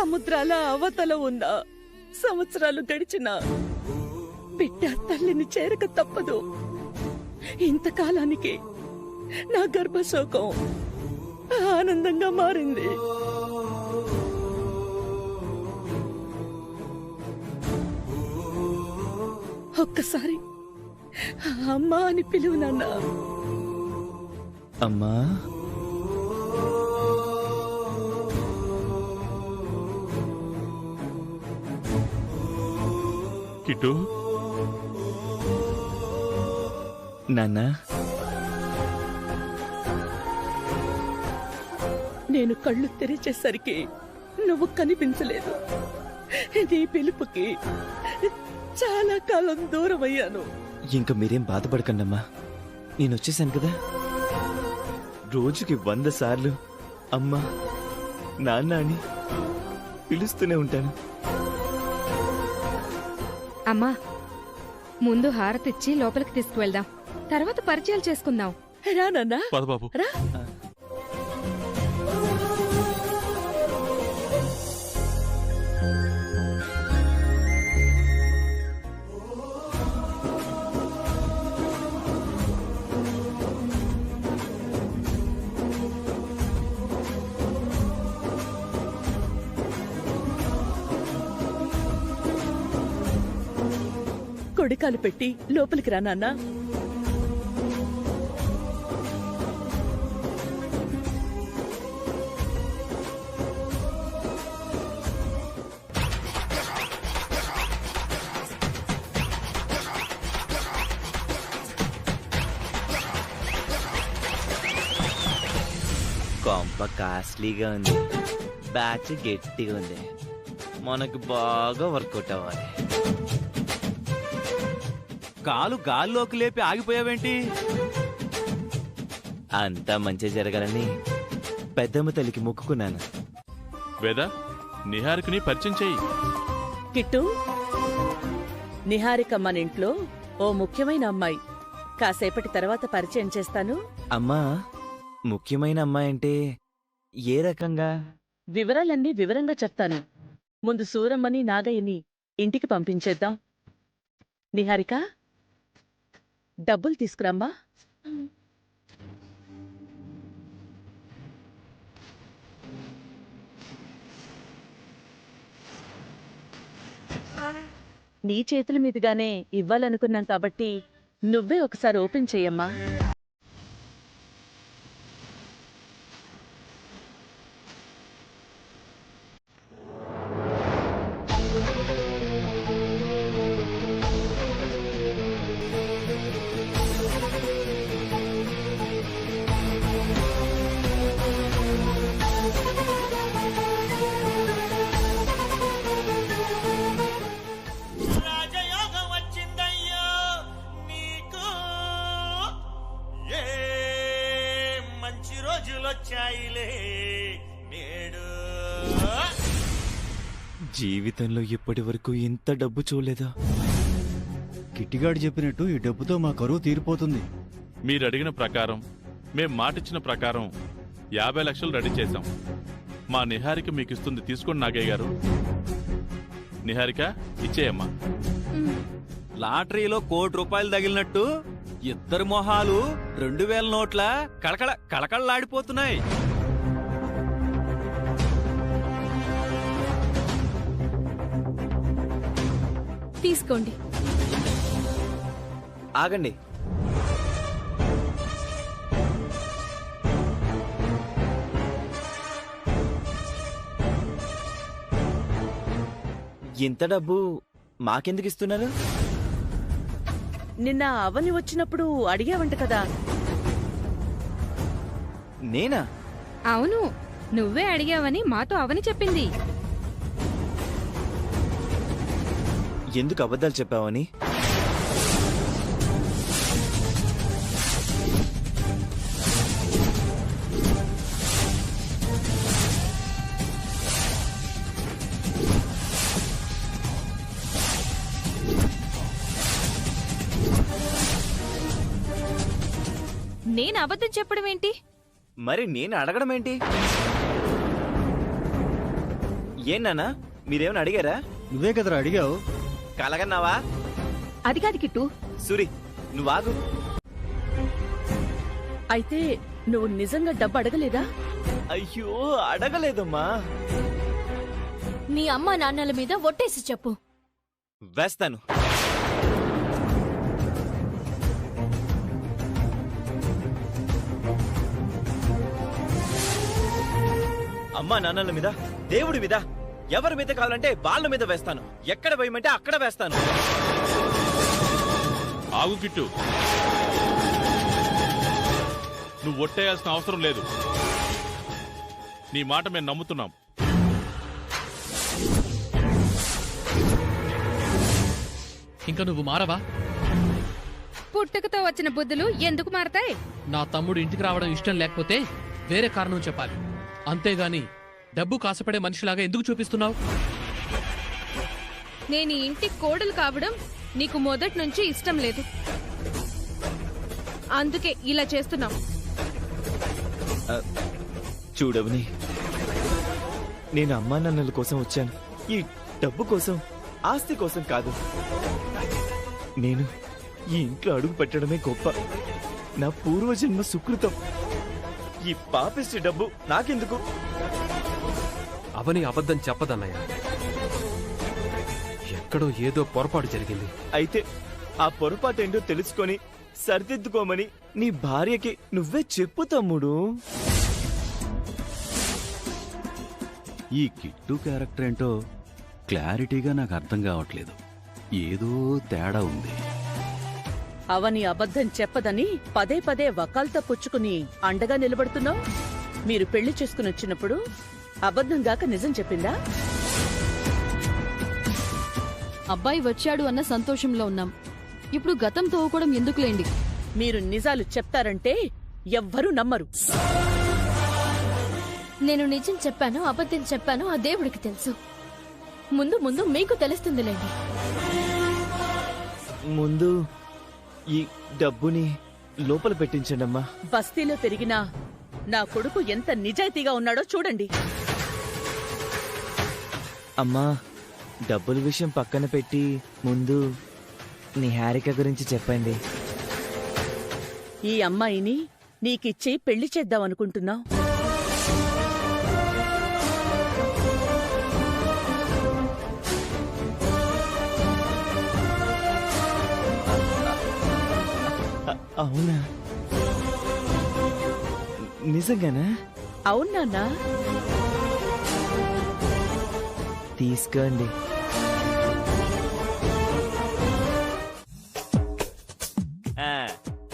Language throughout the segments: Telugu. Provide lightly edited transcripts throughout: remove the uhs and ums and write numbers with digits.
సముద్రాల అవతల ఉన్న సంవత్సరాలు గడిచిన బిడ్డ తల్లిని చేరక తప్పదు. ఇంతకాలానికి నా గర్భశోకం ఆనందంగా మారింది. ఒక్కసారి అమ్మా అని పిలువు నాన్న. అమ్మా, కిట్టు, నాన్న, నేను కళ్ళు తెరిచేసరికి నువ్వు కనిపించలేదు. నీ పిలుపుకి చాలా కాలం దూరం అయ్యాను. ఇంక మీరేం బాధపడకండమ్మా, నేనొచ్చేసాను కదా. రోజుకి 100 సార్లు అమ్మా నాన్న అని పిలుస్తూనే ఉంటాను. అమ్మా, ముందు హారతిచ్చి లోపలికి తీసుకువెళ్దాం, తర్వాత పరిచయాలు చేసుకుందాం. రా నాన్న, పద బాబు. రా. కొడికాలు పెట్టి లోపలికి రా నాన్న. కొంప కాస్ట్లీగా ఉంది, బ్యాచ్ గట్టిగా ఉంది, మనకు బాగా వర్కౌట్ అవ్వాలి. కాలు గాల్లోకి లేపి ఆగిపోయావేంటి? అంతా మంచి జరగాలని పెద్దమ్మ తల్లికి మొక్కుకున్నాను. వేద, నిహారికని పరిచయం చెయ్యి. కిట్టు, నిహారికమ్మన్ ఇంట్లో ఓ ముఖ్యమైన అమ్మాయి. కాసేపటి తర్వాత పరిచయం చేస్తాను. అమ్మా, ముఖ్యమైన అమ్మాయి అంటే ఏ రకంగా? వివరాలన్నీ వివరంగా చెప్తాను. ముందు సూరమ్మని నాగయ్యని ఇంటికి పంపించేద్దాం. నిహారిక, డబ్బులు తీసుకురమ్మా. నీ చేతుల మీదుగానే ఇవ్వాలనుకున్నాం కాబట్టి నువ్వే ఒకసారి ఓపెన్ చెయ్యమ్మా. జీవితంలో ఇప్పటి వరకు ఇంత డబ్బు చూడలేదా? కిట్టిగాడు చెప్పినట్టు ఈ డబ్బుతో మా కరువు తీరిపోతుంది. మీరు అడిగిన ప్రకారం, మేం మాటిచ్చిన ప్రకారం 50 లక్షలు రెడీ చేశాం. మా నిహారిక మీకు ఇస్తుంది, తీసుకోండి నాగయ్య గారు. నిహారిక, ఇచ్చేయమ్మా. లాటరీలో ₹1,00,00,000 తగిలినట్టు ఇద్దరు మొహాలు 2000 నోట్ల కళకళలాడిపోతున్నాయి. తీసుకోండి. ఆగండి, ఇంత డబ్బు మాకెందుకు ఇస్తున్నారు? నిన్న అవని వచ్చినప్పుడు అడిగావంట కదా. నేనా? అవును, నువ్వే అడిగావని మాతో అవని చెప్పింది. ఎందుకు అబద్ధాలు చెప్పావని? నేను అబద్ధం చెప్పడం ఏంటి? మరి నేను అడగడం ఏంటి? ఏంటన్నా మీరేమైనా అడిగారా? నువ్వే కదరా అడిగావు. కలగన్నావా? అది కాదు కిట్టు. సూరి నువ్వు ఆగు. అయితే నువ్వు నిజంగా డబ్బు అడగలేదా? అయ్యో అడగలేదమ్మా. మీ అమ్మా నాన్నల మీద ఒట్టేసి చెప్పు. వేస్తాను. అమ్మా నాన్నల మీద, దేవుడి మీద, ఎవరి మీద కావాలంటే వాళ్ళ మీద వేస్తాను. ఎక్కడ వేయమంటే అక్కడ వేస్తాను. ఆగు కిట్టు, నువ్వు ఒట్టేయాల్సిన అవసరం లేదు. నీ మాట మేము నమ్ముతున్నాం. ఇంకా నువ్వు మారవా? పుట్టుకతో వచ్చిన బుద్ధులు ఎందుకు మారతాయి? నా తమ్ముడు ఇంటికి రావడం ఇష్టం లేకపోతే వేరే కారణం చెప్పాలి. అంతేగాని డబ్బు కాసపడే మనిషిలాగా ఎందుకు చూపిస్తున్నావు? నేను ఈ ఇంటికి కోడలు కావడం నీకు మొదటి నుంచి ఇష్టం లేదు, అందుకే ఇలా చేస్తున్నావు. చూడవని, నేను అమ్మా నాన్నల కోసం వచ్చాను. ఈ డబ్బు కోసం, ఆస్తి కోసం కాదు. నేను ఈ ఇంట్లో అడుగు పెట్టడమే గొప్ప. నా పూర్వజన్మ సుకృతం. ఈ పాపిష్టి డబ్బు నాకెందుకు? అవని అబద్ధం చెప్పదన్నయ్య. ఎక్కడో ఏదో పొరపాటు జరిగింది. అయితే ఆ పొరపాటేంటో తెలుసుకొని సరిదిద్దుకోమని నీ భార్యకి నువ్వే చెప్పు తమ్ముడు. ఈ కిట్టు క్యారెక్టర్ ఏంటో క్లారిటీగా నాకు అర్థం కావట్లేదు. ఏదో తేడా ఉంది. అవని అబద్ధం చెప్పదని పదే పదే వకాల్తా పుచ్చుకుని అండగా నిలబడుతున్నావు. మీరు పెళ్లి చేసుకుని వచ్చినప్పుడు అబద్ధం గాక నిజం చెప్పిందా? అబ్బాయి వచ్చాడు అన్న సంతోషంలో ఉన్నాం. ఇప్పుడు గతం తోవుకోవడం ఎందుకులేండి. మీరు నిజాలు చెప్తారంటే ఎవ్వరూ నమ్మరు. నేను నిజం చెప్పాను, అబద్ధం చెప్పాను ఆ దేవుడికి తెలుసు. ముందు ముందు మీకు తెలుస్తుందిలేండి. ముందు ఈ డబ్బుని లోపల పెట్టించండమ్మా. బస్తీలో పెరిగినా నా కొడుకు ఎంత నిజాయితీగా ఉన్నాడో చూడండి. అమ్మా, డబ్బుల విషయం పక్కన పెట్టి ముందు నీ హారిక గురించి చెప్పండి. ఈ అమ్మాయిని నీకిచ్చి పెళ్లి చేద్దామనుకుంటున్నావు. అవునా? నిజంగానా? అవునా? తీసుకోండి.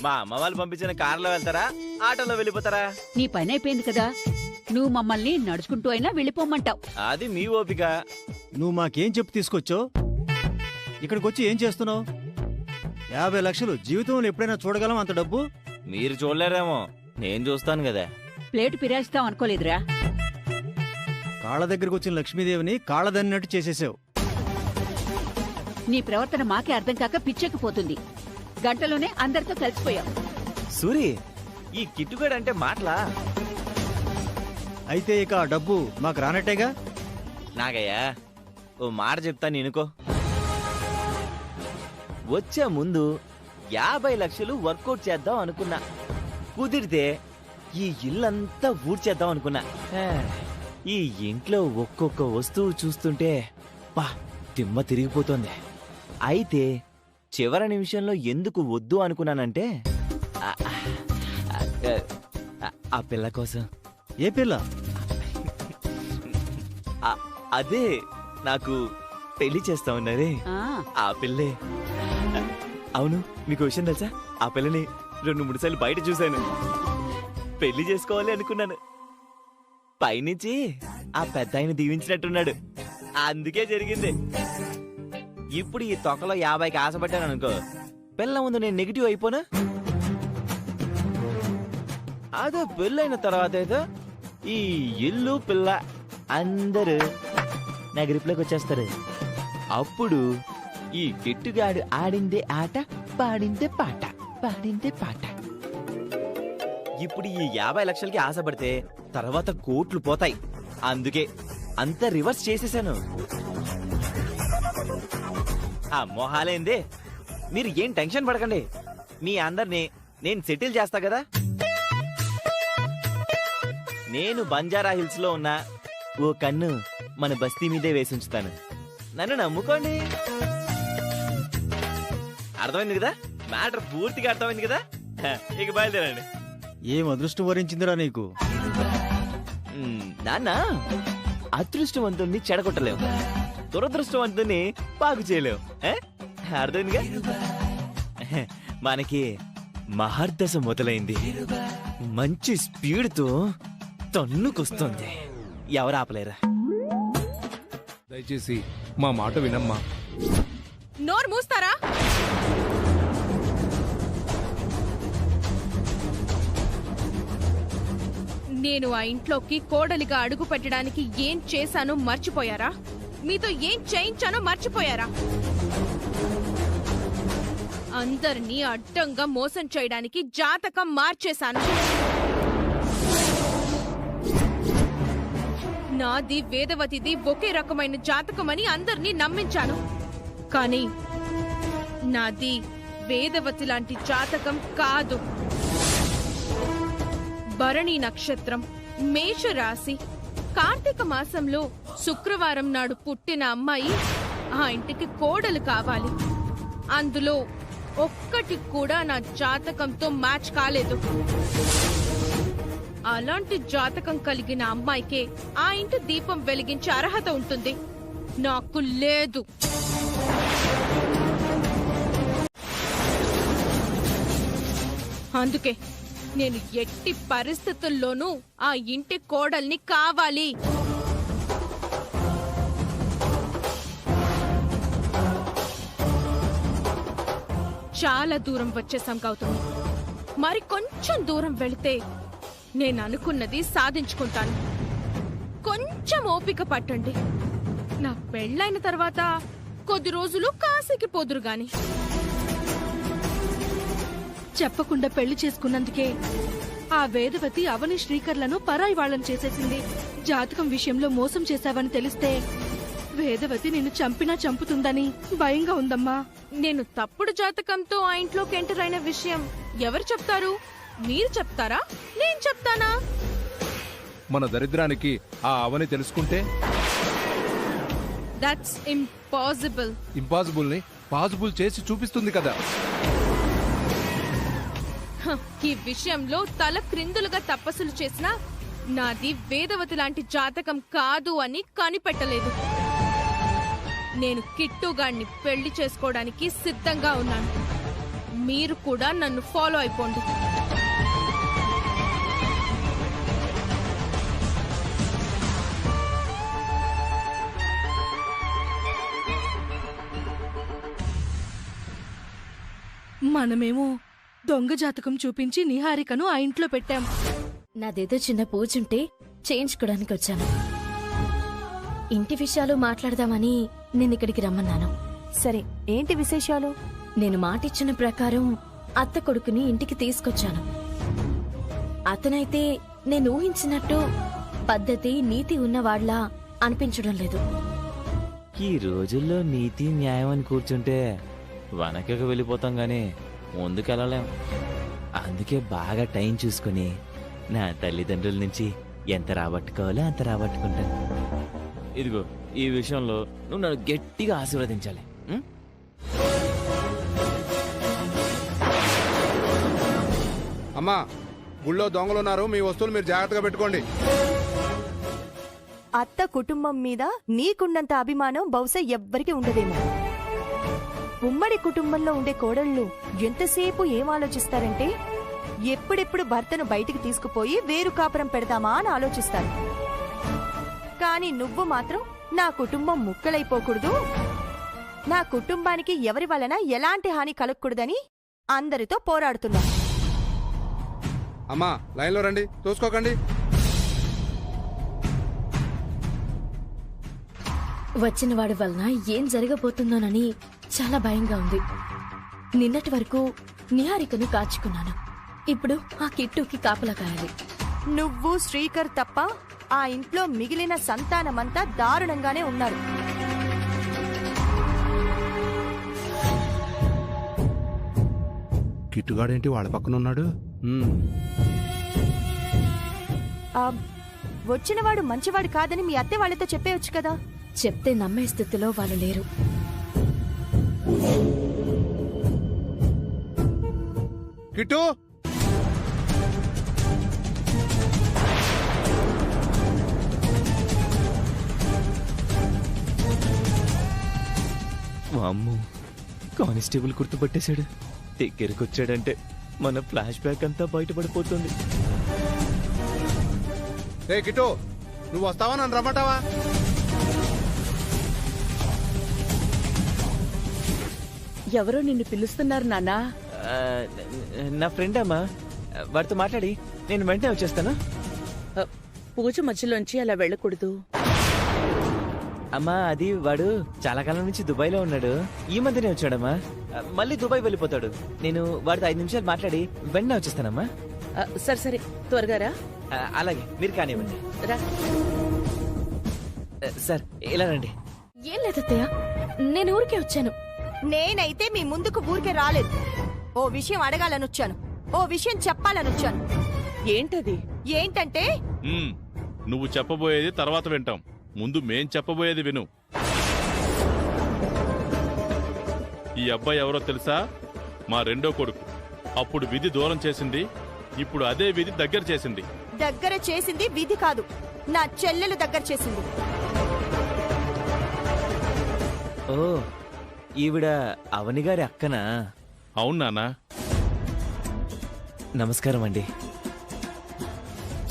మా అమ్మ వాళ్ళు పంపించిన కారులో వెళ్తారా, ఆటోలో వెళ్ళిపోతారా? నీ పని అయిపోయింది కదా, నువ్వు మమ్మల్ని నడుచుకుంటూ అయినా వెళ్ళిపోమంటావు. అది మీ ఓపిక. నువ్వు మాకేం చెప్పు తీసుకొచ్చావు? ఇక్కడికొచ్చి ఏం చేస్తున్నావు? 50 లక్షలు జీవితంలో ఎప్పుడైనా చూడగలం అంత డబ్బు? మీరు చూడలేరేమో, నేను చూస్తాను కదా. ప్లేటు పిరాయిస్తాం అనుకోలేదురా. కాళ్ళ దగ్గరకు వచ్చిన లక్ష్మీదేవిని కాళ్ళదన్నట్టు చేసేసావు. నీ ప్రవర్తన మాకే అర్థం కాక పిచ్చెక్కిపోతుంది. గంటలోనే అందరితో కలిసిపోయావు. సూరి, ఈ కిట్టుగాడు అంటే మాటలా? అయితే ఇక ఆ డబ్బు మాకు రానట్టేగా? నాగయ్యా, ఓ మాట చెప్తాను ఇనుకో. వచ్చే ముందు 50 లక్షలు వర్కౌట్ చేద్దాం అనుకున్నా. కుదిరితే ఈ ఇల్లంతా ఊడ్చేద్దాం అనుకున్నా. ఈ ఇంట్లో ఒక్కొక్క వస్తువు చూస్తుంటే పా తిమ్మ తిరిగిపోతోంది. అయితే చివరి నిమిషంలో ఎందుకు వద్దు అనుకున్నానంటే ఆ పిల్ల కోసం. ఏ పిల్ల? అదే నాకు పెళ్లి చేస్తా ఉన్నదే ఆ పిల్లే. అవును, మీకు విషయం తెలుసా? ఆ పిల్లని 2-3 సార్లు బయట చూశాను. పెళ్లి చేసుకోవాలి అనుకున్నాను. పైనుంచి ఆ పెద్ద ఆయన దీవించినట్టున్నాడు. అందుకే జరిగింది. ఇప్పుడు ఈ తొక్కలో 50కి ఆశపడ్డాను అనుకో, పిల్ల ముందు నేను నెగిటివ్ అయిపోనా? అదో పెళ్ళైన తర్వాత ఏదో ఈ ఇల్లు పిల్ల అందరూ నా గ్రిప్లోకి వచ్చేస్తారు. అప్పుడు ఈ గిట్టుగాడు ఆడిందే ఆట, పాడిందే పాట, పాడిందే పాట. ఇప్పుడు ఈ 50 లక్షలకి ఆశపడితే తర్వాత కోట్లు పోతాయి. అందుకే అంతా రివర్స్ చేసేసాను. ఆ మొహాలేందే, మీరు ఏం టెన్షన్ పడకండి. మీ అందరినీ నేను సెటిల్ చేస్తా కదా. నేను బంజారా హిల్స్ లో ఉన్న ఓ కన్ను మన బస్తీ మీదే వేసి ఉంచుతాను. నన్ను నమ్ముకోండి. అర్థమైంది కదా, మ్యాటర్ పూర్తిగా అర్థమైంది కదా. ఇక బయలుదేరండి. ఏం అదృష్టం వరించిందిరా నీకు. నాన్న, అదృష్టవంతుణ్ణి చెడగొట్టలేవు, దురదృష్టవంతుణ్ణి బాగు చేయలేవు. అర్థమైందిగా. మనకి మహర్దశ మొదలైంది. మంచి స్పీడ్తో తన్నుకొస్తుంది. ఎవరు ఆపలేరా? దయచేసి మా మాట వినమ్మా. నోరు మూస్తారా? నేను ఆ ఇంట్లోకి కోడలిగా అడుగు పెట్టడానికి ఏం చేశానో మర్చిపోయారా? మీతో ఏం చేయించానో మర్చిపోయారా? అందరినీ అడ్డంగా మోసం చేయడానికి జాతకం మార్చేశాను. నాది వేదవతిది ఒకే రకమైన జాతకమని అందరినీ నమ్మించాను. కానీ నాది వేదవతి లాంటి జాతకం కాదు. భరణి నక్షత్రం, మేషరాశి, కార్తీక మాసంలో శుక్రవారం నాడు పుట్టిన అమ్మాయి ఆ ఇంటికి కోడలు కావాలి. అందులో ఒక్కటి కూడా నా జాతకంతో మ్యాచ్ కాలేదు. అలాంటి జాతకం కలిగిన అమ్మాయికే ఆ ఇంటి దీపం వెలిగించే అర్హత ఉంటుంది. నాకు లేదు. అందుకే నేను ఎట్టి పరిస్థితుల్లోనూ ఆ ఇంటి కోడల్ని కావాలి. చాలా దూరం వచ్చేసాం గౌతమి. మరి కొంచెం దూరం వెళితే నేను అనుకున్నది సాధించుకుంటాను. కొంచెం ఓపిక పట్టండి. నా పెళ్ళైన తర్వాత కొద్ది రోజులు కాశీకి పోదురు గాని. చెప్పకుండా పెళ్లి చేసుకున్నందుకే ఆ వేదవతి అవని శ్రీకర్లను పరాయి వాళ్ళని చేసేసింది. జాతకం విషయంలో మోసం చేశావని తెలిస్తే వేదవతి నిన్ను చంపినా చంపుతుందని భయంగా ఉందమ్మా. నేను తప్పుడు జాతకంతో ఆ ఇంట్లోకి ఎంటర్ అయిన విషయం ఎవరు చెప్తారు? మీరు చెప్తారా? నేను చెప్తానా? మన దరిద్రానికి ఆ అవని తెలుసుకుంటే దట్స్ ఇంపాసిబుల్. ఇంపాసిబుల్ ని పాసిబుల్ చేసి చూపిస్తుంది కదా. ఈ విషయంలో తల క్రిందులుగా తపస్సులు చేసినా నాది వేదవతి లాంటి జాతకం కాదు అని కనిపెట్టలేదు. నేను కిట్టుగాడిని పెళ్లి చేసుకోవడానికి సిద్ధంగా ఉన్నాను. మీరు కూడా నన్ను ఫాలో అయిపోండి. మనమేమో దొంగ జాతకం చూపించి నిహారికను ఆ ఇంట్లో పెట్టాం. నాదేదో చిన్న పూజుంటే చేయించుకోవడానికి వచ్చాను. ఇంటి విషయాలు మాట్లాడదామని నిన్నిక్కడికి రమ్మన్నాను. సరే, ఏంటి విశేషాలు? నేను మాటిచ్చిన ప్రకారం అత్త కొడుకుని ఇంటికి తీసుకొచ్చాను. అతనైతే నేను ఊహించినట్టు పద్ధతి, నీతి ఉన్నవాళ్లా అనిపించడం లేదు. ఈ రోజుల్లో నీతి న్యాయం అని కూర్చుంటే వెనకకు వెళ్ళిపోతాం గానీ ముందుకెళ్ళలేం. అందుకే బాగా టైం చూసుకుని నా తల్లిదండ్రుల నుంచి ఎంత రాబట్టుకోవాలో అంత రాబట్టుకుంటాను. ఇదిగో ఈ విషయంలో నువ్వు నన్ను గట్టిగా ఆశీర్వదించాలి. అమ్మా, గుళ్ళో దొంగలున్నారు, మీ వస్తువులు మీరు జాగ్రత్తగా పెట్టుకోండి. అత్త కుటుంబం మీద నీకున్నంత అభిమానం బహుశా ఎవ్వరికి ఉండదేమో. ఉమ్మడి కుటుంబంలో ఉండే కోడళ్ళు ఎంతసేపు ఏం ఆలోచిస్తారంటే ఎప్పుడెప్పుడు భర్తను బయటికి తీసుకుపోయి వేరు కాపురం పెడదామా అని ఆలోచిస్తారు. కానీ నువ్వు మాత్రం నా కుటుంబం ముక్కలైపోకూడదు, నా కుటుంబానికి ఎవరి వలన ఎలాంటి హాని కలగకూడదని అందరితో పోరాడుతున్నావు. అమ్మా, లైన్లో రండి, చూసుకోకండి. వచ్చిన వాడి వలన ఏం జరగబోతుందోనని చాలా భయంగా ఉంది. నిన్నటి వరకు నిహారికను కాచుకున్నాను. ఇప్పుడు ఆ కిట్టుకి కాపలా కాయాలి. నువ్వు శ్రీకర్ తప్ప ఆ ఇంట్లో మిగిలిన సంతానమంతా దారుణంగానే ఉన్నారు. కిట్టుగాడేంటి వాళ్ళ పక్కన ఉన్నాడు? ఆ, వచ్చినవాడు మంచివాడు కాదని మీ అత్తె వాళ్ళతో చెప్పేయొచ్చు కదా. చెప్తే నమ్మే స్థితిలో వాళ్ళు లేరు. కిట్టు, అమ్ము కానిస్టేబుల్ గుర్తుపట్టేశాడు. దగ్గరికి వచ్చాడంటే మన ఫ్లాష్ బ్యాక్ అంతా బయటపడిపోతుంది. రే కిట్టు, నువ్వు వస్తావా? నన్ను రమ్మంటావా? ఎవరో నిన్ను పిలుస్తున్నారు నాన్నా. ఆ, నా ఫ్రెండ్ అమ్మా, వాడితో మాట్లాడి నేను వెంటనే వచ్చేస్తాను. పూజ మధ్యలోంచి అలా వెళ్ళకూడదు. అమ్మా, అది వాడు చాలా కాలం నుంచి దుబాయ్ లో ఉన్నాడు. ఈ మధ్యనే వచ్చాడమ్మా. మళ్ళీ దుబాయ్ వెళ్ళిపోతాడు. నేను వాడితో 5 నిమిషాలు మాట్లాడి వెంటనే వచ్చేస్తానమ్మా. సరే సరే, త్వరగా రా. అలాగే, మీరు కానివ్వండి. రా. సార్, ఇలా రండి. ఏం లేదత్తయ్య, నేను ఊరికే వచ్చాను. నేనైతే మీ ముందుకు ఊరికే రాలేదు. ఓ విషయం అడగాలనొచ్చాను, ఓ విషయం చెప్పాలనొచ్చాను. ఏంటది? ఏంటంటే నువ్వు చెప్పబోయేది తర్వాత వింటాం. ముందు మేం చెప్పబోయేది విను. ఈ అబ్బాయి ఎవరో తెలుసా? మా రెండో కొడుకు. అప్పుడు విధి దూరం చేసింది, ఇప్పుడు అదే విధి దగ్గర చేసింది. దగ్గర చేసింది విధి కాదు, నా చెల్లెలు దగ్గర చేసింది. ఓ, ఈవిడ అవని గారి అక్కనా? అవును నాన్నా. నమస్కారం అండి.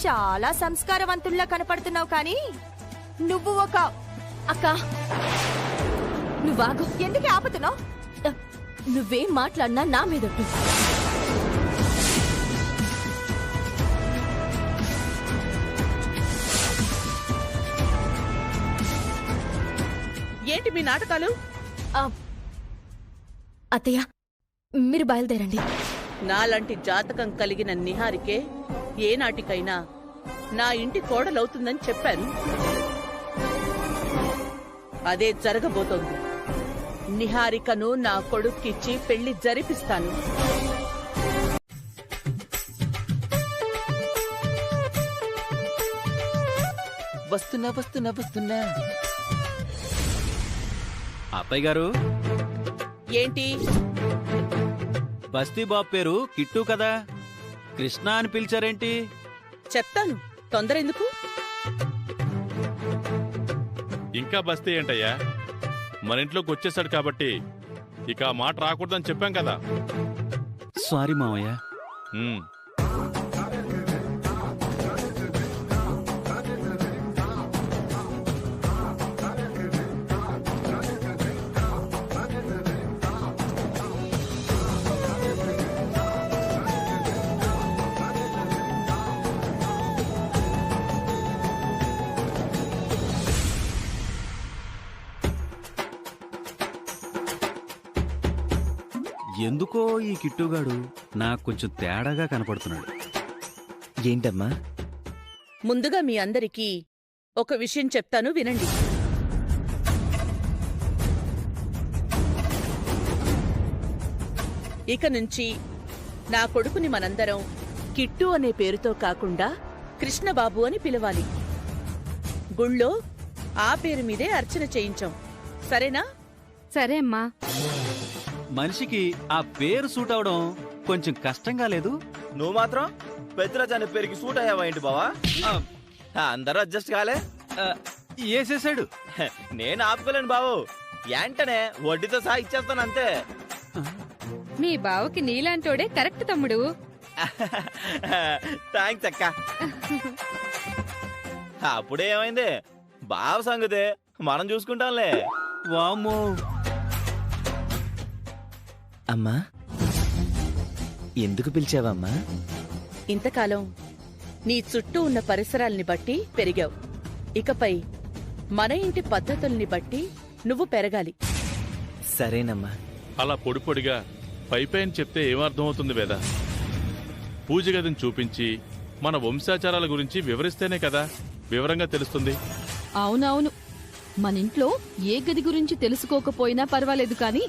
చాలా సంస్కారవంతుల్లా కనపడుతున్నావు కానీ నువ్వు ఒక అక్క, నువ్వాగు. ఎందుకు ఆపుతున్నావు? నువ్వేం మాట్లాడినా నా మీదొట్టు. ఏంటి మీ నాటకాలు? అత్తయ్య, మీరు బయలుదేరండి. నాలాంటి జాతకం కలిగిన నిహారికే ఏనాటికైనా నా ఇంటి కోడలవుతుందని చెప్పాను. అదే జరగబోతోంది. నిహారికను నా కొడుక్కిచ్చి పెళ్లి జరిపిస్తాను. వస్తున్నా వస్తున్నా వస్తున్నా. అత్తయ్య గారు, ఏంటి? బస్తీ బాబు పేరు కిట్టు కదా, కృష్ణ అని పిలిచారేంటి? చెప్తాను, తొందర ఎందుకు? ఇంకా బస్తీ ఏంటయ్యా? మన ఇంట్లోకి వచ్చేసాడు కాబట్టి ఇక ఆ మాట రాకూడదని చెప్పాం కదా. సారీ మావయ్య. ఉమ్. ఎందుకో ఈ కిట్టుగాడు నాకు కొంచెం తేడాగా కనపడుతున్నాడు. ఏంటమ్మా? ముందుగా మీ అందరికీ ఒక విషయం చెప్తాను, వినండి. ఇక నుంచి నా కొడుకుని మనందరం కిట్టు అనే పేరుతో కాకుండా కృష్ణబాబు అని పిలవాలి. గుళ్ళో ఆ పేరు మీదే అర్చన చేయించాం, సరేనా? సరే అమ్మా. మనిషికి ఆ పేరు సూట్ అవడం కొంచెం కష్టంగా లేదు? నువ్వు మాత్రం పెద్దరాజు అనే పేరుకి సూట్ అయ్యావా ఏంటి బావా? అందరూ అడ్జస్ట్ కాలే? వేసేసాడు. నేను ఆపుకోలేను బావు, వెంటనే వడ్డీతో సహా ఇచ్చేస్తాను అంతే. మీ బావకి నీలాంటోడే కరెక్ట్ తమ్ముడు. థ్యాంక్స్ అక్క. అప్పుడే ఏమైంది? బావ సంగతే మనం చూసుకుంటాంలే. వామ్మో. అమ్మా, ఎందుకు పిలిచావమ్మా? ఇంతకాలం నీ చుట్టూ ఉన్న పరిసరాల్ని బట్టి పెరిగావు. ఇకపై మన ఇంటి పద్ధతుల్ని బట్టి నువ్వు పెరగాలి. సరేనమ్మా. అలా పొడి పొడిగా పైపైన చెప్తే ఏమర్థమవుతుంది వేదా? పూజ గదిని చూపించి మన వంశాచారాల గురించి వివరిస్తేనే కదా వివరంగా తెలుస్తుంది. అవునవును, మన ఇంట్లో ఏ గది గురించి తెలుసుకోకపోయినా పర్వాలేదు కానీ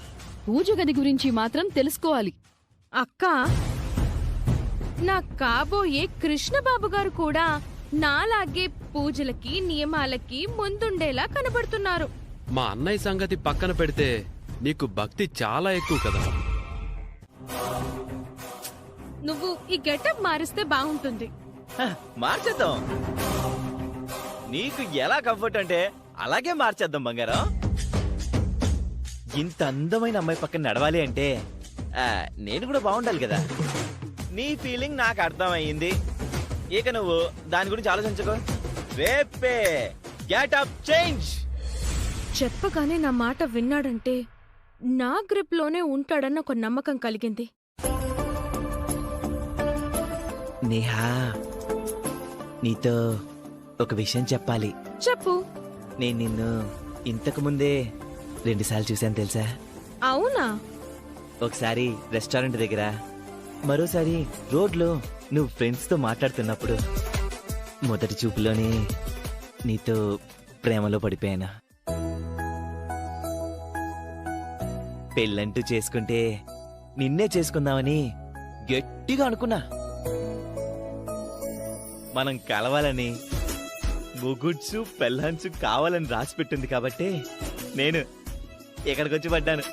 పూజ గది గురించి మాత్రం తెలుసుకోవాలి. అక్క, నా కాబోయే కృష్ణబాబు గారు కూడా నాలాగే పూజలకి నియమాలకి ముందుండేలా కనబడుతున్నారు. మా అన్నయ్య సంగతి పక్కన పెడితే నీకు భక్తి చాలా ఎక్కువ కదా. నువ్వు ఈ గెటప్ మారిస్తే బాగుంటుంది. మార్చేద్దాం. నీకు ఎలా కంఫర్ట్ అంటే అలాగే మార్చేద్దాం బంగారం. ఇంత అందమైన అమ్మాయి పక్కన నడవాలి అంటే నేను కూడా బాగుండాలి కదా. నీ ఫీలింగ్ నాకు అర్థమయ్యింది. ఇక నువ్వు దాని గురించి ఆలోచించుకో. రేపే గెటప్ చేంజ్. చెప్పగానే నా మాట విన్నాడంటే నా గ్రిప్ లోనే ఉంటాడన్న ఒక నమ్మకం కలిగింది. నేహా, నీతో ఒక విషయం చెప్పాలి. చెప్పు. నేను నిన్ను ఇంతకు ముందే 2 సార్లు చూశాను తెలుసా? అవునా? ఒకసారి రెస్టారెంట్ దగ్గర, మరోసారి రోడ్లో నువ్వు ఫ్రెండ్స్ తో మాట్లాడుతున్నప్పుడు. మొదటి చూపులోనే నీతో ప్రేమలో పడిపోయాను. పెళ్ళంటూ చేసుకుంటే నిన్నే చేసుకుందామని గట్టిగా అనుకున్నా. మనం కలవాలని, ముగుడ్సు పెళ్ళంచు కావాలని రాసిపెట్టింది కాబట్టి నేను ఇక్కడికి వచ్చి పడ్డాను.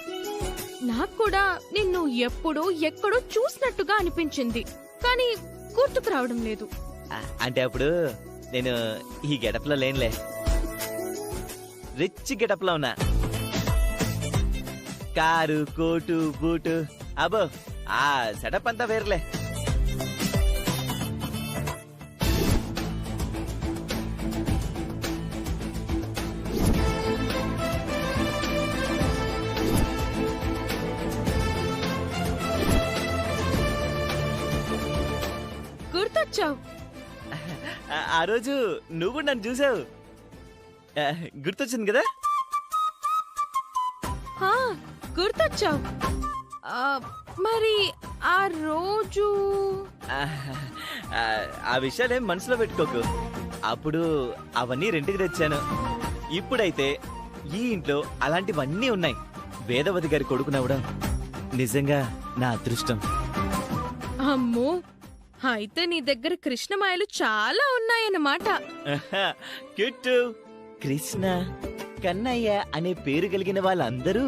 నాకు కూడా నిన్ను ఎప్పుడో ఎక్కడో చూసినట్టుగా అనిపించింది, కానీ గుర్తుకు రావడం లేదు. అంటే అప్పుడు నేను ఈ గెటప్ లో లేనులే, రిచ్ గెటప్ లో ఉన్నా. కారు, కోటు, బూటు, అబ్బో ఆ సెటప్ అంతా వేరులే. గుర్తొచ్చావు. ఆ రోజు నువ్వు నన్ను చూసావు, గుర్తొచ్చింది కదా? గుర్తొచ్చావు. మరి ఆ రోజు ఆ విషయాలేం మనసులో పెట్టుకోకు. అప్పుడు అవన్నీ రెంట్కి తెచ్చాను. ఇప్పుడైతే ఈ ఇంట్లో అలాంటివన్నీ ఉన్నాయి. వేదవతి గారి కొడుకునవడం నిజంగా నా అదృష్టం. అమ్మో, అయితే నీ దగ్గర కృష్ణమాయలు చాలా ఉన్నాయన్నమాట. కిట్టు, కృష్ణ, కన్నయ్య అనే పేరు కలిగిన వాళ్ళందరూ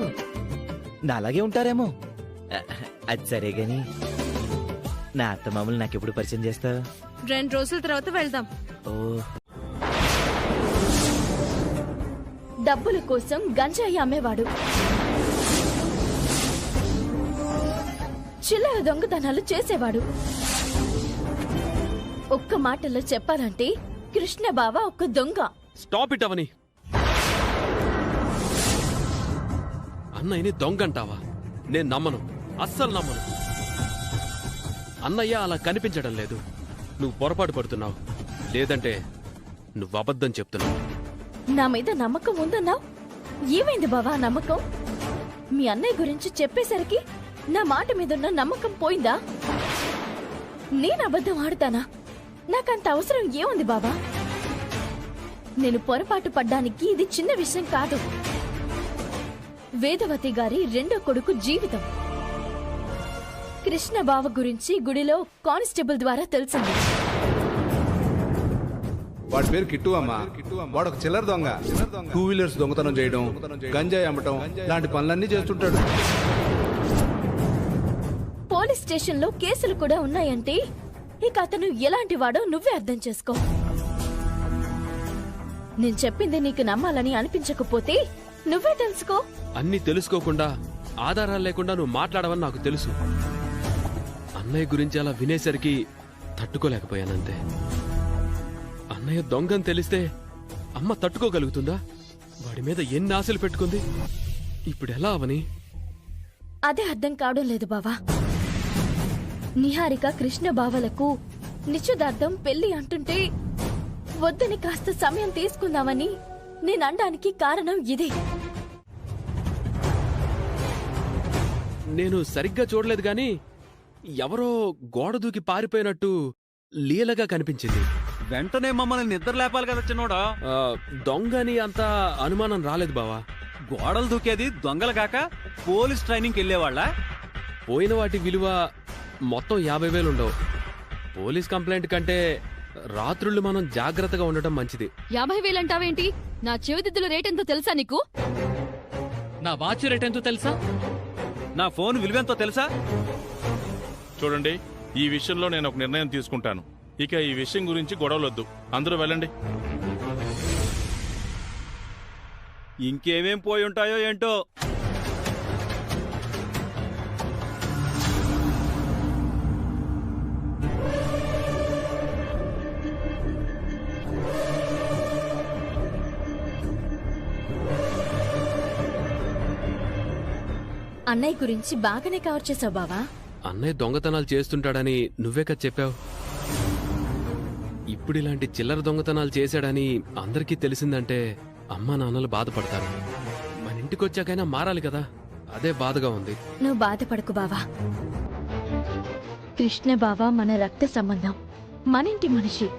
నాలాగే ఉంటారేమో. అది సరే గాని నా అత్తమామలు నాకెప్పుడు పరిచయం చేస్తావు? 2 రోజుల తర్వాత వెళ్దాం. ఓ, డబ్బుల కోసం గంజాయి అమ్మేవాడు, చిల్లర దొంగతనాలు చేసేవాడు. ఒక్క మాటలో చెప్పాలంటే కృష్ణ బావ ఒక దొంగ. స్టాప్ ఇట్ అవని. అన్నయ్యని దొంగంటావా? నేను నమ్మను, అస్సలు నమ్మను. అన్నయ్య అలా కనిపించడం లేదు. నువ్వు పొరపాటు పడుతున్నావు, లేదంటే నువ్వు అబద్ధం చెప్తున్నావు. నా మీద నమ్మకం ఉందన్నావు. ఏమైంది బావా నమ్మకం? మీ అన్నయ్య గురించి చెప్పేసరికి నా మాట మీదున్న నమ్మకం పోయిందా? నేను అబద్ధం ఆడుతానా? నాకంత అవసరం ఏముంది బావా? నేను పొరపాటు పడ్డానికి ఇది చిన్న విషయం కాదు. వేదవతి గారి 2వ కొడుకు జీవితం. కృష్ణ బావ గురించి గుడిలో కానిస్టేబుల్ ద్వారా తెలిసింది. వాడి పేరు కిట్టు అమ్మా. వాడు ఒక చిల్లర దొంగ. 2 వీలర్స్ దొంగతనం చేయడం, గంజాయి అమ్మటం లాంటి పనులన్నీ చేస్తుంటాడు. పోలీస్ స్టేషన్లో కేసులు కూడా ఉన్నాయంటే ఇక అతను ఎలాంటి వాడో నువ్వే అర్థం చేసుకో. నేను చెప్పింది నీకు నమ్మాలని అనిపించకపోతే నువ్వే తెలుసుకో. అన్నీ తెలుసుకోకుండా, ఆధారాలు లేకుండా నువ్వు మాట్లాడవని నాకు తెలుసు. అన్నయ్య గురించి అలా వినేసరికి తట్టుకోలేకపోయానంతే. అన్నయ్య దొంగని తెలిస్తే అమ్మ తట్టుకోగలుగుతుందా? వాడి మీద ఎన్ని ఆశలు పెట్టుకుంది. ఇప్పుడెలా అవని? అదే అర్థం కావడం లేదు బావా. నిహారిక కృష్ణ బావలకు నిశ్చితార్థం పెళ్లి అంటుంటే వద్దని కాస్త సమయం తీసుకుందామని నేను అనడానికి కారణం ఇదే. నేను సరిగ్గా చూడలేదు గాని ఎవరో గోడ దూకి పారిపోయినట్టు లీలగా కనిపించింది. వెంటనే మమ్మల్ని నిద్ర లేపాలి కదా చిన్నోడా. దొంగని అంత అనుమానం రాలేదు బావా. గోడలు దూకేది దొంగలు కాక పోలీస్ ట్రైనింగ్కి వెళ్ళేవాళ్ళ. పోయిన వాటి విలువ మొత్తం 50,000 ఉండవు. పోలీస్ కంప్లైంట్ కంటే రాత్రుళ్ళు మనం జాగ్రత్తగా ఉండటం మంచిది. 50,000 అంటావేంటి? నా చెవిదిద్దుల రేట్ ఎంతో తెలుసా నీకు? నా వాచ్ రేట్ ఎంతో తెలుసా? నా ఫోన్ విలువెంతో తెలుసా? చూడండి, ఈ విషయంలో నేను ఒక నిర్ణయం తీసుకుంటాను. ఇక ఈ విషయం గురించి గొడవలొద్దు. అందరూ వెళ్ళండి. ఇంకేమేం పోయి ఉంటాయో ఏంటో. అన్నయ్య గురించి బాగానే కవర్ చేసావు బావా. అన్నయ్య దొంగతనాలు చేస్తుంటాడని నువ్వే కదా చెప్పావు. ఇప్పుడు ఇలాంటి చిల్లర దొంగతనాలు చేశాడని అందరికీ తెలిసిందంటే అమ్మా నాన్నలు బాధపడతారు. మన ఇంటికొచ్చాకైనా మారాలి కదా, అదే బాధగా ఉంది. నువ్వు బాధపడకు బావా. కృష్ణ బావ మన రక్త సంబంధం, మన ఇంటి మనిషి.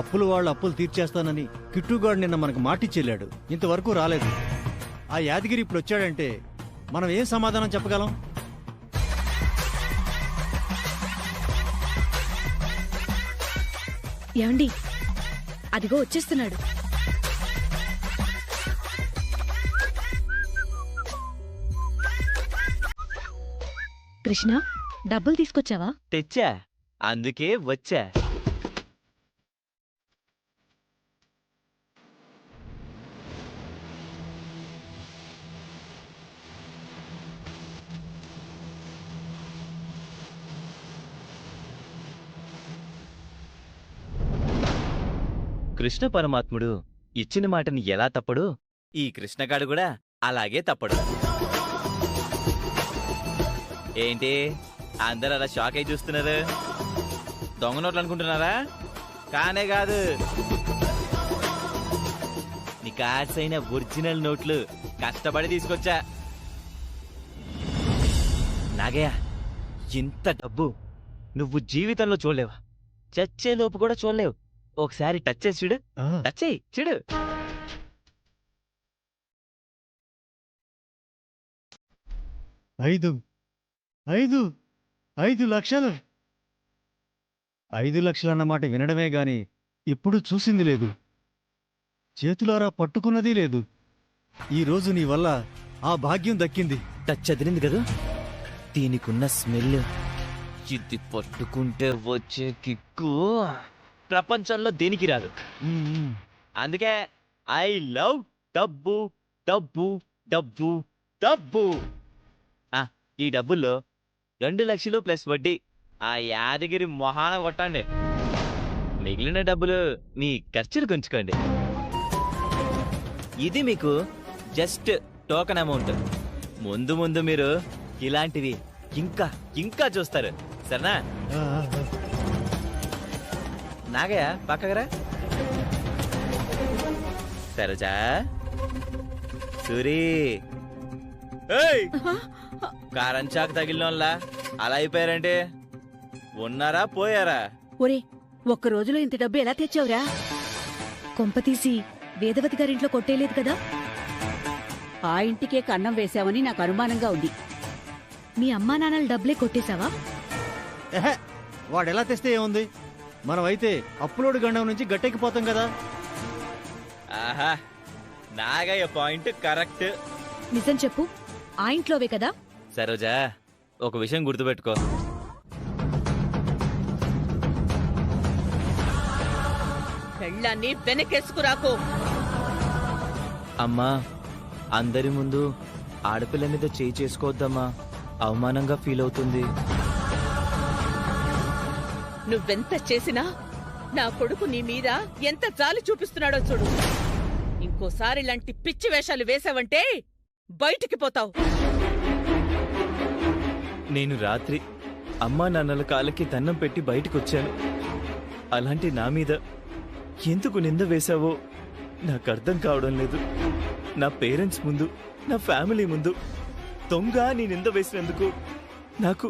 అప్పులు వాళ్ళు అప్పులు తీర్చేస్తానని కిట్టుగాడు నిన్న మనకు మాటిచ్చెళ్ళాడు. ఇంతవరకు రాలేదు. ఆ యాదగిరి ఇప్పుడు వచ్చాడంటే మనం ఏం సమాధానం చెప్పగలం? ఏమండి, అదిగో వచ్చేస్తున్నాడు. కృష్ణ, డబ్బులు తీసుకొచ్చావా? తెచ్చా, అందుకే వచ్చా. కృష్ణ పరమాత్ముడు ఇచ్చిన మాటని ఎలా తప్పడు, ఈ కృష్ణగాడు కూడా అలాగే తప్పడు. ఏంటి అందరూ అలా షాక్ అయి చూస్తున్నారు? దొంగ నోట్లు అనుకుంటున్నారా? కానే కాదు, నీ కార్డ్స్ అయిన ఒరిజినల్ నోట్లు కష్టపడి తీసుకొచ్చా. నాగయ్య, ఇంత డబ్బు నువ్వు జీవితంలో చూడలేవా? చచ్చేలోపు కూడా చూడలేవు. ఒకసారి టచ్ చేసి చూడు. టచ్ చేయి, చూడు. ఐదు 5 లక్షలు. 5 లక్షలు అన్నమాట వినడమే గాని ఎప్పుడు చూసింది లేదు, చేతులారా పట్టుకున్నది లేదు. ఈ రోజు నీ వల్ల ఆ భాగ్యం దక్కింది. టచ్ అదిరింది కదా, దీనికున్న స్మెల్, ఇది పట్టుకుంటే వచ్చే కిక్కు ప్రపంచంలో దేనికి రాదు. అందుకే ఐ లవ్ డబ్బు డబ్బు డబ్బు డబ్బు. ఈ డబ్బుల్లో 2 లక్షలు ప్లస్ వడ్డీ ఆ యాదగిరి మొహాన కొట్టండి. మిగిలిన డబ్బులు మీ ఖర్చులు కొంచుకోండి. ఇది మీకు జస్ట్ టోకన్ అమౌంట్. ముందు ముందు మీరు ఇలాంటివి ఇంకా ఇంకా చూస్తారు, సరేనా? నాగయ్య, పక్కగరా. సరోజా, సూరి, కారంచాకు తగిలినోళ్ళ అలా అయిపోయారంటే ఉన్నారా పోయారా? ఒరే, ఒక్క రోజులో ఇంత డబ్బు ఎలా తెచ్చావురా? కొంపతీసి వేదవతి గారింట్లో కొట్టేలేదు కదా? ఆ ఇంటికే కన్నం వేశావని నాకు అనుమానంగా ఉంది. మీ అమ్మా నాన్నల డబ్బులే కొట్టేశావా? వాడెలా తెస్తే ఏముంది, మనమైతే అప్లోడ్ గండం నుంచి గట్టెక్కిపోతాం కదా. ఆహా, నాగయ్య పాయింట్ కరెక్ట్. నిజం చెప్పు, ఆ ఇంట్లోవే కదా? సరోజా, ఒక విషయం గుర్తుపెట్టుకో. పెళ్ళాన్ని వెనకేసుకురాకు. అమ్మా, అందరి ముందు ఆడపిల్ల మీద చేయి చేసుకోవద్దమ్మా, అవమానంగా ఫీల్ అవుతుంది. నువ్వెంత చేసినా నా కొడుకు నీ మీద ఎంత జాలి చూపిస్తున్నాడో చూడు. ఇంకోసారి ఇలాంటి పిచ్చి వేషాలు వేసావంటే బయటికి పోతావు. నేను రాత్రి అమ్మా నాన్నల కాళ్ళకి దండం పెట్టి బయటకొచ్చాను. అలాంటి నా మీద ఎందుకు నింద వేశావో నాకు అర్థం కావడం లేదు. నా పేరెంట్స్ ముందు, నా ఫ్యామిలీ ముందు దొంగ నీ నింద వేసినందుకు నాకు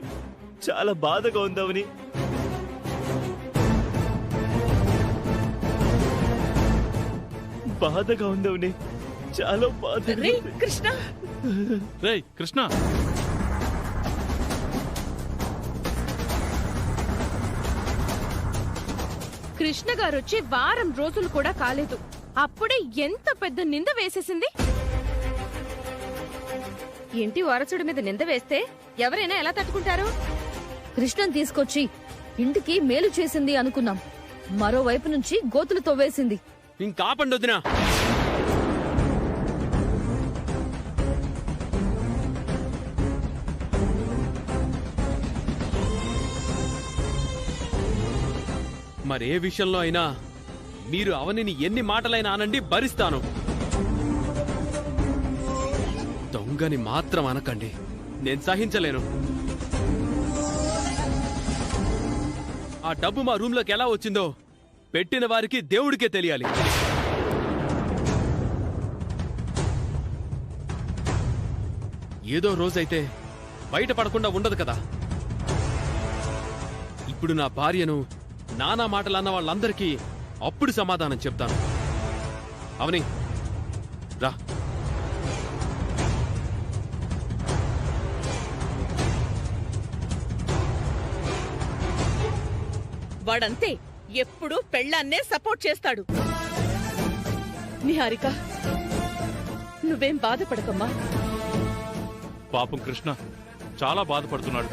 చాలా బాధగా ఉందామని. బాధగా ఉందామని, చాలా బాధ. కృష్ణ, రేయ్ కృష్ణ, కృష్ణ గారొచ్చి వారం రోజులు కూడా కాలేదు, అప్పుడే ఎంత పెద్ద నింద వేసేసింది. ఇంటి వారసుడి మీద నింద వేస్తే ఎవరైనా ఎలా తట్టుకుంటారు? కృష్ణన్ తీసుకొచ్చి ఇంటికి మేలు చేసింది అనుకున్నాం, మరోవైపు నుంచి గోతులు తవ్వేసింది. ఇంకాపండి వదినా. మరే విషయంలో అయినా మీరు అవనిని ఎన్ని మాటలైనా అనండి, భరిస్తాను. దొంగని మాత్రం అనకండి, నేను సహించలేను. ఆ డబ్బు మా రూమ్లోకి ఎలా వచ్చిందో పెట్టిన వారికి దేవుడికే తెలియాలి. ఏదో రోజైతే బయటపడకుండా ఉండదు కదా. ఇప్పుడు నా భార్యను నానా మాటలన్న వాళ్ళందరికీ అప్పుడు సమాధానం చెప్తాను. అవని రా. వాడంతే, ఎప్పుడూ పెళ్ళాన్నే సపోర్ట్ చేస్తాడు. నిహారిక, నువ్వేం బాధపడకమ్మా. పాపం కృష్ణ చాలా బాధపడుతున్నాడు.